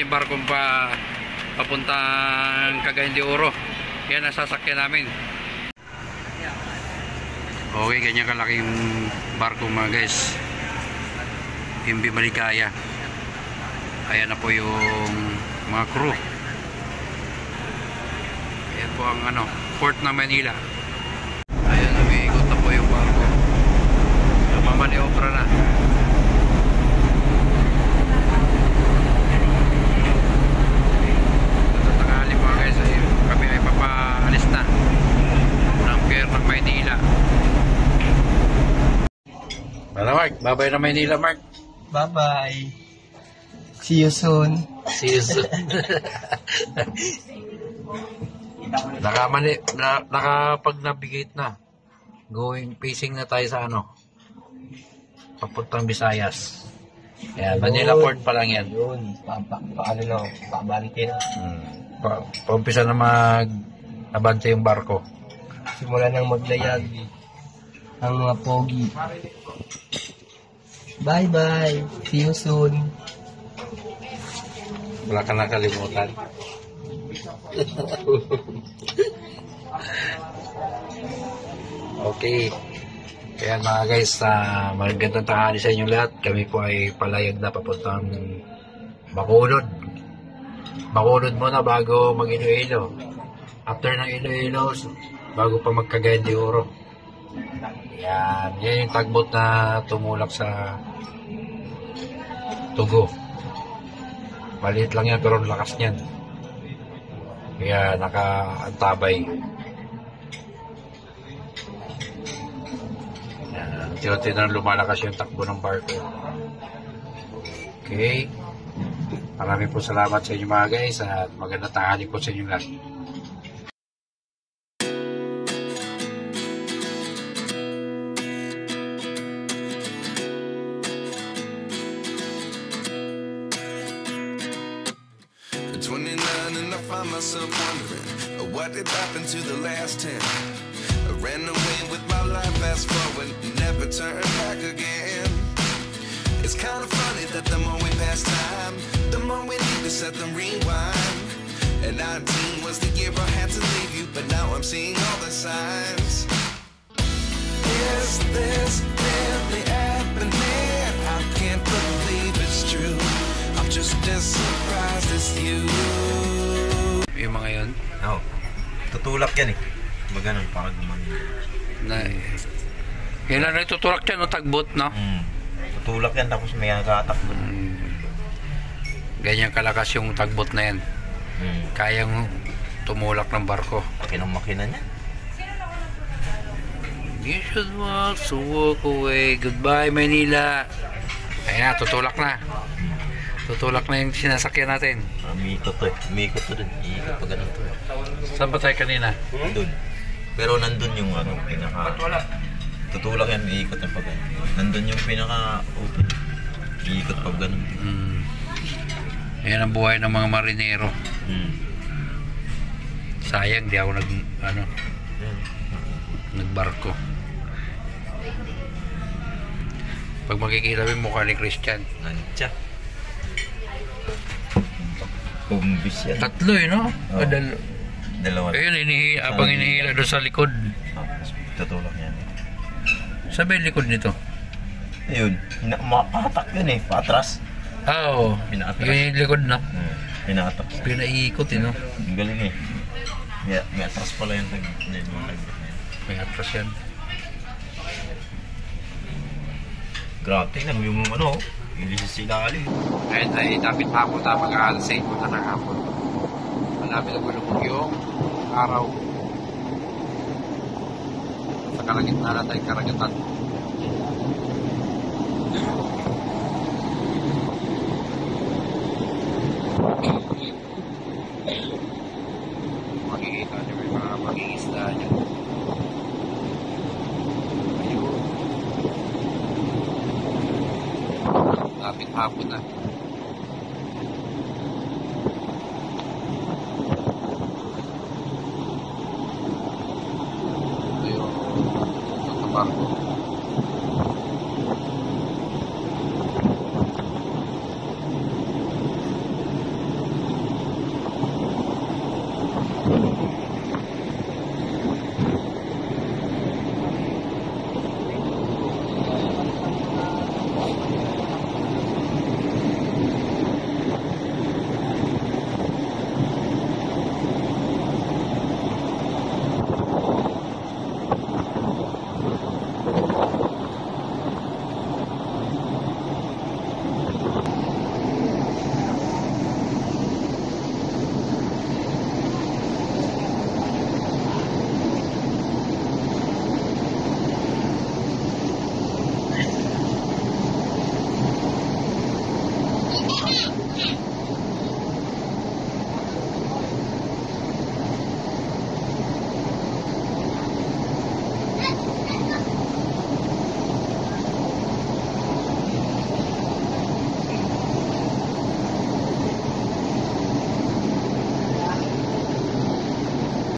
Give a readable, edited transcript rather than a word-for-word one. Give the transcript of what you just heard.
natin yung barkong papuntang Cagayan de Oro. Yan ang sasakyan namin. Okay, ganyan kalaki yung barko mga guys. MV Maligaya. Ayan na po yung mga crew. Ayan po ang port ng Manila. Ayan, umiikot na po yung barko. Mamaniobra na. Tanghali mga guys, kami ay papaalis na ng pier ng Maynila. Para Mark, bye-bye na Maynila, Mark. Bye-bye. See you soon. See you soon. Nakapag-navigate na. Facing na tayo sa papuntang Visayas. Ayan, Manila Port pa lang yan. Yun, pabante na. Paumpisa na abante yung barko. Simula nang maglayag ang mga pogi. Bye-bye. See you soon. Wala ka nakalimutan. Okay. Kaya mga guys, magandang tanghali sa inyo lahat. Kami po ay palayag na papuntang Bacolod. Bacolod muna bago mag Iloilo. After ng Iloilo, bago pa mag-Cagayan de Oro. Yan yung tugboat na tumulak sa Tugo. Maliit lang yan pero lakas niyan. Kaya nakaantabay. Unti-unti na lumalakas yung takbo ng barko. Okay. Maraming po salamat sa inyo mga guys at magandang tanghali po sa inyo lahat. Myself wondering what did happen to the last 10. I ran away with my life, fast forward, never turn back again. It's kind of funny that the more we pass time, the more we need to set them rewind. And 19 was the year I had to leave you, but now I'm seeing all the signs. Is this really happening? I can't believe it's true. I'm just as surprised as you. Yung mga yun? Oo. Tutulak yan eh. Maganon para gumano. Yan lang tutulak yan, tagbot, no? Tutulak yan tapos may nakatakbo. Ganyan kalakas yung tagbot na yan. Kayang tumulak ng barko. Laki ng makina niya. You should walk, so walk away. Goodbye, Manila. Ayan na, tutulak na. Tutulak na yung sinasakyan natin. Umiikot to eh. Umiikot to dun. Iikot pa ganun to eh. Saan ba tayo kanina? Dun. Pero nandun yung pinaka... Tutulak yan, iikot na pa ganun. Nandun yung pinaka open. Iikot pa ganun. Ayan ang buhay ng mga marinero. Sayang, di ako nagbarko. Pag makikita mo yung mukha ni Christian. Nandiya. Bumbis yan. Tatlo no? Oh. Dalawa. Ayun, abang inihila doon sa likod. Tutulak yan. Sabi yung likod nito? Ayun. Makapatak yun eh. Patras. Oo. Pinaatras. Yung likod na. Pinaatras. Pinaiikot no? Ang galing eh. May atras pala yung may atras yan. Grabe, tingnan mo yung hindi siya sinali. Ayun ay dapat hapon na mag-aalas 8 po na ng hapon. Malapit na gulubog yung araw. Sa kalagitnaan na tayo karagatan. Makikita niyo may mga mangingisda niyo. Lapit hapon na. Ito yung barko. Bye.